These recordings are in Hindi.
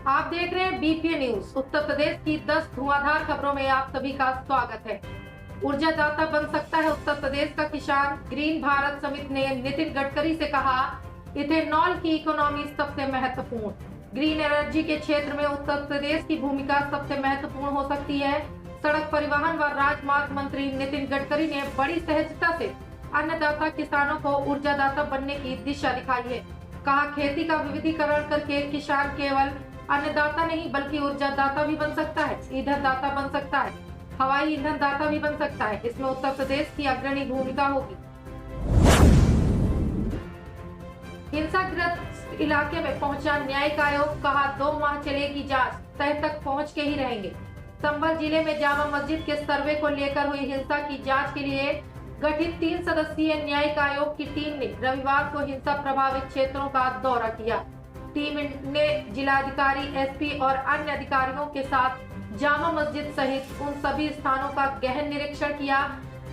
आप देख रहे हैं बीपीए न्यूज। उत्तर प्रदेश की 10 धुआंधार खबरों में आप सभी का स्वागत है। ऊर्जादाता बन सकता है उत्तर प्रदेश का किसान। ग्रीन भारत समिट ने नितिन गडकरी से कहा, इथेनॉल की इकोनॉमी सबसे महत्वपूर्ण। ग्रीन एनर्जी के क्षेत्र में उत्तर प्रदेश की भूमिका सबसे महत्वपूर्ण हो सकती है। सड़क परिवहन व राजमार्ग मंत्री नितिन गडकरी ने बड़ी सहजता से अन्नदाता किसानों को ऊर्जादाता बनने की दिशा दिखाई है। कहा, खेती का विविधीकरण करके किसान केवल अन्नदाता नहीं बल्कि ऊर्जादाता भी बन सकता है, ईंधन दाता बन सकता है, हवाई ईंधन दाता भी बन सकता है। इसमें उत्तर प्रदेश की अग्रणी भूमिका होगी। हिंसाग्रस्त इलाके में पहुंचा न्यायिक आयोग। कहा, 2 माह चलेगी जांच, तह तक पहुंच के ही रहेंगे। संभल जिले में जामा मस्जिद के सर्वे को लेकर हुई हिंसा की जांच के लिए गठित 3 सदस्यीय न्यायिक आयोग की टीम ने रविवार को हिंसा प्रभावित क्षेत्रों का दौरा किया। टीम ने जिलाधिकारी, एसपी और अन्य अधिकारियों के साथ जामा मस्जिद सहित उन सभी स्थानों का गहन निरीक्षण किया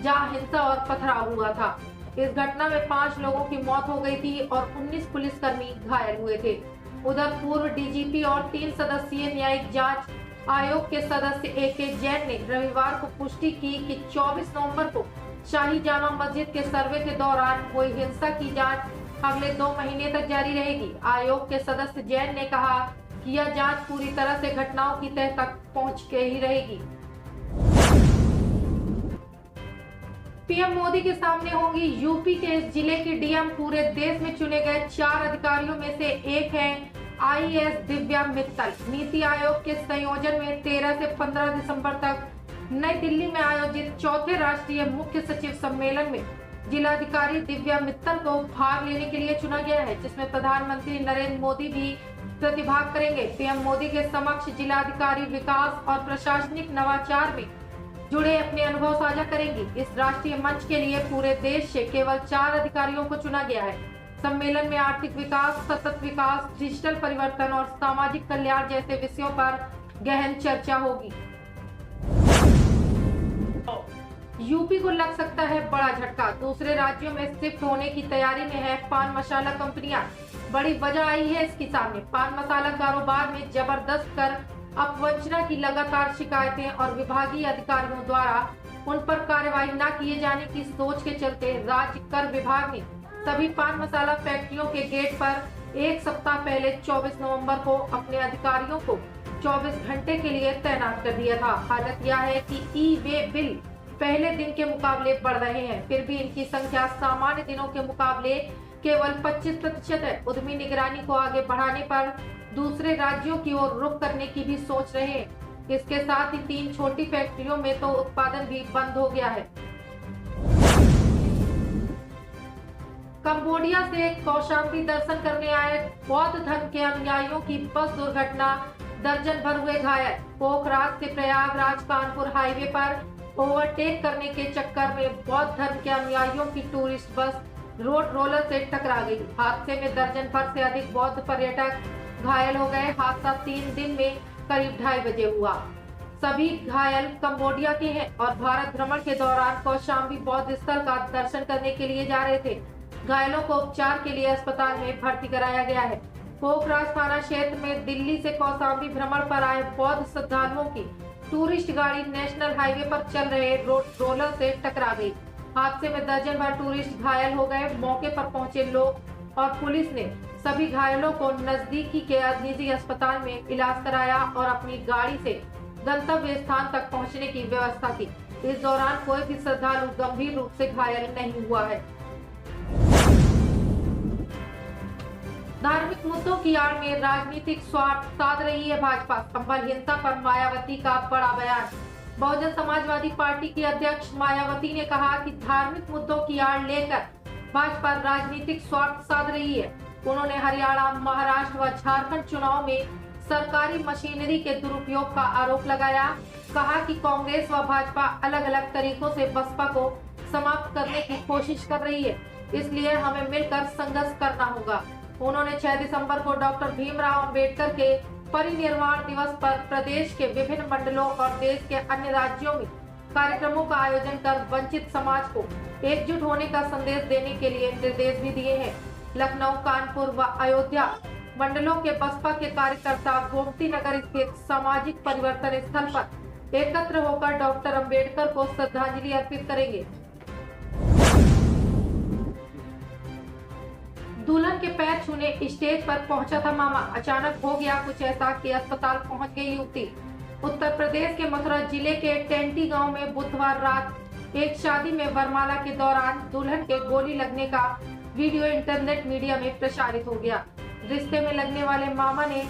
जहां हिंसा और पथराव हुआ था। इस घटना में 5 लोगों की मौत हो गई थी और 19 पुलिसकर्मी घायल हुए थे। उधर पूर्व डीजीपी और 3 सदस्यीय न्यायिक जांच आयोग के सदस्य AK जैन ने रविवार को पुष्टि की कि 24 नवंबर को शाही जामा मस्जिद के सर्वे के दौरान हुई हिंसा की जांच अगले 2 महीने तक जारी रहेगी। आयोग के सदस्य जैन ने कहा कि यह जांच पूरी तरह से घटनाओं की तह तक पहुंच के ही रहेगी। पीएम मोदी के सामने होंगी यूपी के इस जिले की डीएम। पूरे देश में चुने गए 4 अधिकारियों में से एक है IAS दिव्या मित्तल। नीति आयोग के संयोजन में 13 से 15 दिसंबर तक नई दिल्ली में आयोजित 4थे राष्ट्रीय मुख्य सचिव सम्मेलन में जिलाधिकारी दिव्या मित्तल को भाग लेने के लिए चुना गया है, जिसमें प्रधानमंत्री नरेंद्र मोदी भी प्रतिभाग करेंगे। पीएम मोदी के समक्ष जिलाधिकारी विकास और प्रशासनिक नवाचार में जुड़े अपने अनुभव साझा करेंगी। इस राष्ट्रीय मंच के लिए पूरे देश से केवल 4 अधिकारियों को चुना गया है। सम्मेलन में आर्थिक विकास, सतत विकास, डिजिटल परिवर्तन और सामाजिक कल्याण जैसे विषयों पर गहन चर्चा होगी। यूपी को लग सकता है बड़ा झटका। दूसरे राज्यों में शिफ्ट होने की तैयारी में है पान मसाला कंपनियां। बड़ी वजह आई है इसके सामने। पान मसाला कारोबार में जबरदस्त कर अपवंचना की लगातार शिकायतें और विभागीय अधिकारियों द्वारा उन पर कार्रवाई न किए जाने की सोच के चलते राज्य कर विभाग ने सभी पान मसाला फैक्ट्रियों के गेट पर 1 सप्ताह पहले 24 नवंबर को अपने अधिकारियों को 24 घंटे के लिए तैनात कर दिया था। हालत यह है कि ई-वे बिल पहले दिन के मुकाबले बढ़ रहे हैं, फिर भी इनकी संख्या सामान्य दिनों के मुकाबले केवल 25% है। उद्यमी निगरानी को आगे बढ़ाने पर दूसरे राज्यों की ओर रुख करने की भी सोच रहे हैं। इसके साथ ही 3 छोटी फैक्ट्रियों में तो उत्पादन भी बंद हो गया है। कंबोडिया से कौशाम्बी दर्शन करने आए बौद्ध धर्म के अनुयायियों की बस दुर्घटना, दर्जन भर हुए घायल। पोखराज से प्रयागराज कानपुर हाईवे पर ओवरटेक करने के चक्कर में बौद्ध धर्म के अनुयायियों की टूरिस्ट बस रोड रोलर से टकरा गई। हादसे में दर्जन भर से अधिक बौद्ध पर्यटक घायल हो गए। हादसा 3 दिन में करीब 2:30 बजे हुआ। सभी घायल कंबोडिया के हैं और भारत भ्रमण के दौरान कौशाम्बी बौद्ध स्थल का दर्शन करने के लिए जा रहे थे। घायलों को उपचार के लिए अस्पताल में भर्ती कराया गया है। पोखराज थाना क्षेत्र में दिल्ली से कौशाम्बी भ्रमण पर आए बौद्ध श्रद्धालुओं की टूरिस्ट गाड़ी नेशनल हाईवे पर चल रहे रोड रोलर से टकरा गई। हादसे में दर्जन भर टूरिस्ट घायल हो गए। मौके पर पहुंचे लोग और पुलिस ने सभी घायलों को नजदीकी के निजी अस्पताल में इलाज कराया और अपनी गाड़ी से गंतव्य स्थान तक पहुंचने की व्यवस्था की। इस दौरान कोई भी श्रद्धालु गंभीर रूप से घायल नहीं हुआ है। धार्मिक मुद्दों की आड़ में राजनीतिक स्वार्थ साध रही है भाजपा। संभल हिंसा पर मायावती का बड़ा बयान। बहुजन समाजवादी पार्टी की अध्यक्ष मायावती ने कहा कि धार्मिक मुद्दों की आड़ लेकर भाजपा राजनीतिक स्वार्थ साध रही है। उन्होंने हरियाणा, महाराष्ट्र व झारखंड चुनाव में सरकारी मशीनरी के दुरुपयोग का आरोप लगाया। कहा कि कांग्रेस व भाजपा अलग अलग तरीकों से बसपा को समाप्त करने की कोशिश कर रही है, इसलिए हमें मिलकर संघर्ष करना होगा। उन्होंने 6 दिसंबर को डॉक्टर भीमराव अंबेडकर के परिनिर्वाण दिवस पर प्रदेश के विभिन्न मंडलों और देश के अन्य राज्यों में कार्यक्रमों का आयोजन कर वंचित समाज को एकजुट होने का संदेश देने के लिए निर्देश भी दिए हैं। लखनऊ, कानपुर व अयोध्या मंडलों के बसपा के कार्यकर्ता गोमती नगर स्थित सामाजिक परिवर्तन स्थल पर एकत्र होकर डॉक्टर अंबेडकर को श्रद्धांजलि अर्पित करेंगे। दुल्हन के पैर छूने स्टेज पर पहुंचा था मामा, अचानक हो गया कुछ ऐसा कि अस्पताल पहुंच गई युवती। उत्तर प्रदेश के मथुरा जिले के टेंटी गांव में बुधवार रात एक शादी में वरमाला के दौरान दुल्हन के गोली लगने का वीडियो इंटरनेट मीडिया में प्रसारित हो गया। रिश्ते में लगने वाले मामा ने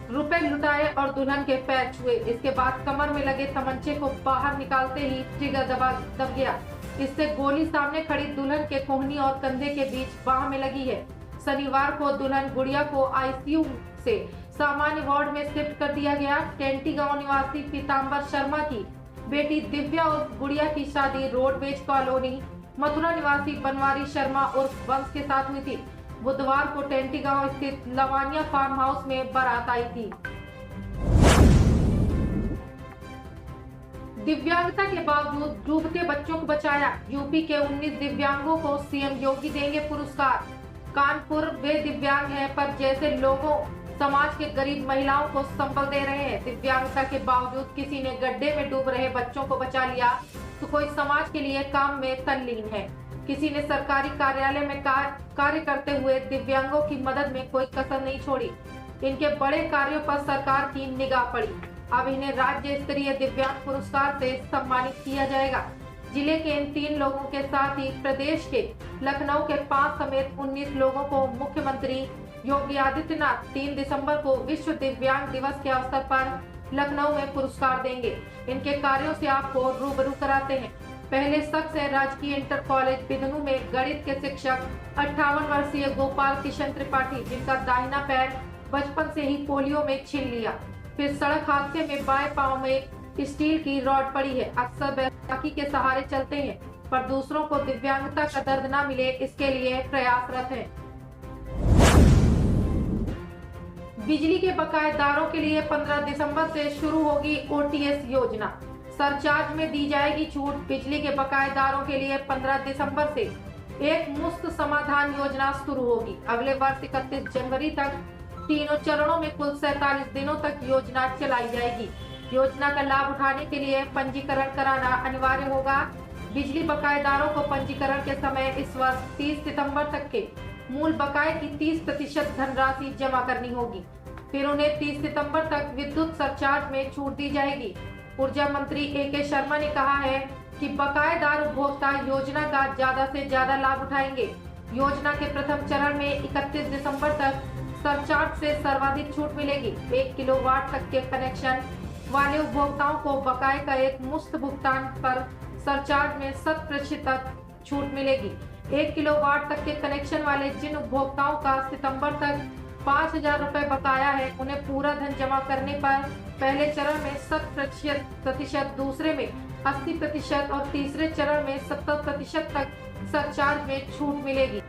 रुपए लुटाए और दुल्हन के पैर छुए। इसके बाद कमर में लगे तमंचे को बाहर निकालते ही ट्रिगर दब गया। इससे गोली सामने खड़ी दुल्हन के कोहनी और कंधे के बीच बाह में लगी है। शनिवार को दुल्हन गुड़िया को आईसीयू से सामान्य वार्ड में शिफ्ट कर दिया गया। टेंटी गांव निवासी पीताम्बर शर्मा की बेटी दिव्या और गुड़िया की शादी रोडवेज कॉलोनी मथुरा निवासी बनवारी शर्मा उर्फ वंश के साथ हुई थी। बुधवार को टेंटी गांव स्थित लवानिया फार्म हाउस में बारात आई थी। दिव्यांगता के बावजूद डूबते बच्चों को बचाया। यूपी के 19 दिव्यांगों को सीएम योगी देंगे पुरस्कार। कानपुर वे दिव्यांग हैं पर जैसे लोगों समाज के गरीब महिलाओं को संबल दे रहे हैं। दिव्यांगता के बावजूद किसी ने गड्ढे में डूब रहे बच्चों को बचा लिया तो कोई समाज के लिए काम में तल्लीन है। किसी ने सरकारी कार्यालय में कार्य करते हुए दिव्यांगों की मदद में कोई कसर नहीं छोड़ी। इनके बड़े कार्यों पर सरकार की निगाह पड़ी। अब इन्हें राज्य स्तरीय दिव्यांग पुरस्कार से सम्मानित किया जाएगा। जिले के इन 3 लोगों के साथ ही प्रदेश के लखनऊ के 5 समेत 19 लोगों को मुख्यमंत्री योगी आदित्यनाथ 3 दिसंबर को विश्व दिव्यांग दिवस के अवसर पर लखनऊ में पुरस्कार देंगे। इनके कार्यों से आपको रूबरू कराते हैं। पहले शख्स है राजकीय इंटर कॉलेज बिदनू में गणित के शिक्षक 58 वर्षीय गोपाल किशन त्रिपाठी, जिनका दाहिना पैर बचपन से ही पोलियो में छीन लिया। फिर सड़क हादसे में बाएं पांव में स्टील की रॉड पड़ी है। अक्सर बैसाखी के सहारे चलते हैं पर दूसरों को दिव्यांगता का दर्द न मिले इसके लिए प्रयासरत हैं। बिजली के बकायेदारों के लिए 15 दिसंबर से शुरू होगी ओटीएस योजना। सरचार्ज में दी जाएगी छूट। बिजली के बकायेदारों के लिए 15 दिसंबर से एक मुफ्त समाधान योजना शुरू होगी। अगले वर्ष 31 जनवरी तक तीनों चरणों में कुल 47 दिनों तक योजना चलाई जाएगी। योजना का लाभ उठाने के लिए पंजीकरण कराना अनिवार्य होगा। बिजली बकायेदारों को पंजीकरण के समय इस वर्ष 30 सितंबर तक के मूल बकाये की 30% धनराशि जमा करनी होगी। फिर उन्हें 30 सितंबर तक विद्युत सरचार्ज में छूट दी जाएगी। ऊर्जा मंत्री ए.के. शर्मा ने कहा है कि बकायेदार उपभोक्ता योजना का ज्यादा से ज्यादा लाभ उठाएंगे। योजना के प्रथम चरण में 31 दिसंबर तक सरचार्ज से सर्वाधिक छूट मिलेगी। 1 किलोवाट तक के कनेक्शन वाले उपभोक्ताओं को बकाये का एक मुफ्त भुगतान पर सरचार्ज में 100% छूट मिलेगी। 1 किलोवाट तक के कनेक्शन वाले जिन उपभोक्ताओं का सितंबर तक 5,000 रुपए बकाया है, उन्हें पूरा धन जमा करने पर पहले चरण में 100%, दूसरे में 80% और तीसरे चरण में 70% तक सरचार्ज में छूट मिलेगी।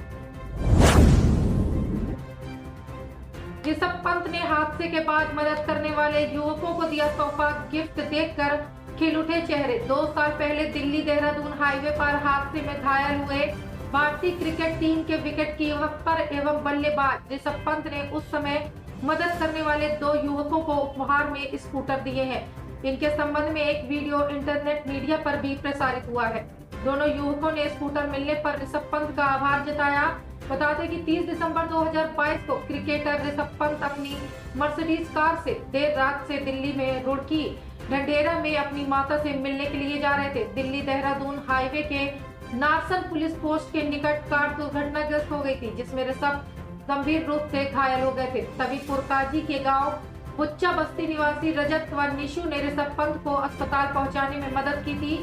ऋषभ पंत ने हादसे के बाद मदद करने वाले युवकों को दिया तोहफा। गिफ्ट देखकर खिल उठे चेहरे। 2 साल पहले दिल्ली देहरादून हाईवे पर हादसे में घायल हुए भारतीय क्रिकेट टीम के विकेट कीपर एवं बल्लेबाज ऋषभ पंत ने उस समय मदद करने वाले 2 युवकों को उपहार में स्कूटर दिए हैं। इनके संबंध में एक वीडियो इंटरनेट मीडिया पर भी प्रसारित हुआ है। दोनों युवकों ने स्कूटर मिलने पर ऋषभ पंत का आभार जताया। बता दें कि 30 दिसंबर 2022 को क्रिकेटर ऋषभ पंत अपनी मर्सिडीज कार से देर रात से दिल्ली में रुड़की ढंढेरा में अपनी माता से मिलने के लिए जा रहे थे। दिल्ली देहरादून हाईवे के नारसन पुलिस पोस्ट के निकट कार दुर्घटनाग्रस्त हो गई थी, जिसमें ऋषभ गंभीर रूप से घायल हो गए थे। तभी पुरकाजी के गांव बुच्चा बस्ती निवासी रजत व निशु ने ऋषभ पंत को अस्पताल पहुंचाने में मदद की थी,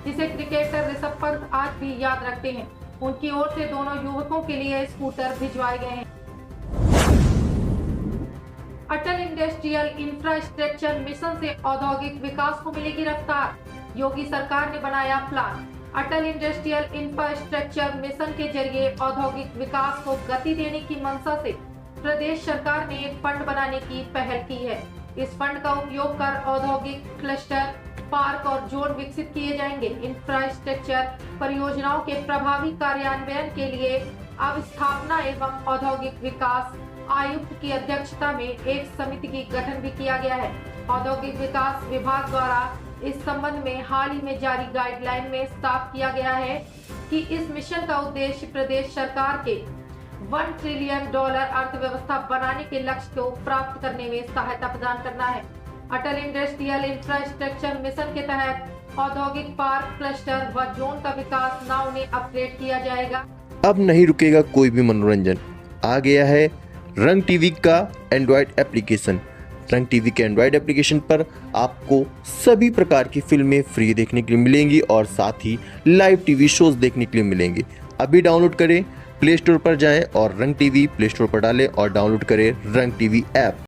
जिसे क्रिकेटर ऋषभ पंत आज भी याद रखते हैं। उनकी ओर से दोनों युवकों के लिए स्कूटर भिजवाए गए हैं। अटल इंडस्ट्रियल इंफ्रास्ट्रक्चर मिशन से औद्योगिक विकास को मिलेगी रफ्तार। योगी सरकार ने बनाया प्लान। अटल इंडस्ट्रियल इंफ्रास्ट्रक्चर मिशन के जरिए औद्योगिक विकास को गति देने की मंशा से प्रदेश सरकार ने एक फंड बनाने की पहल की है। इस फंड का उपयोग कर औद्योगिक क्लस्टर, पार्क और जोन विकसित किए जाएंगे। इंफ्रास्ट्रक्चर परियोजनाओं के प्रभावी कार्यान्वयन के लिए अब स्थापना एवं औद्योगिक विकास आयुक्त की अध्यक्षता में एक समिति की गठन भी किया गया है। औद्योगिक विकास विभाग द्वारा इस संबंध में हाल ही में जारी गाइडलाइन में साफ किया गया है कि इस मिशन का उद्देश्य प्रदेश सरकार के $1 ट्रिलियन अर्थव्यवस्था बनाने के लक्ष्य को प्राप्त करने में सहायता प्रदान करना है। अटल इंडस्ट्रियल इंफ्रास्ट्रक्चर मिशन के तहत औद्योगिक पार्क, क्लस्टर व जोन का विकास न उन्हें अपग्रेड किया जाएगा। अब नहीं रुकेगा कोई भी मनोरंजन। आ गया है रंग टीवी का एंड्रॉयड एप्लीकेशन। रंग टीवी के एंड्रॉयड एप्लीकेशन पर आपको सभी प्रकार की फिल्में फ्री देखने के लिए मिलेंगी और साथ ही लाइव टीवी शोज देखने के लिए मिलेंगे। अभी डाउनलोड करें, प्ले स्टोर पर जाएं और रंग टीवी प्ले स्टोर पर डालें और डाउनलोड करें रंग टीवी ऐप।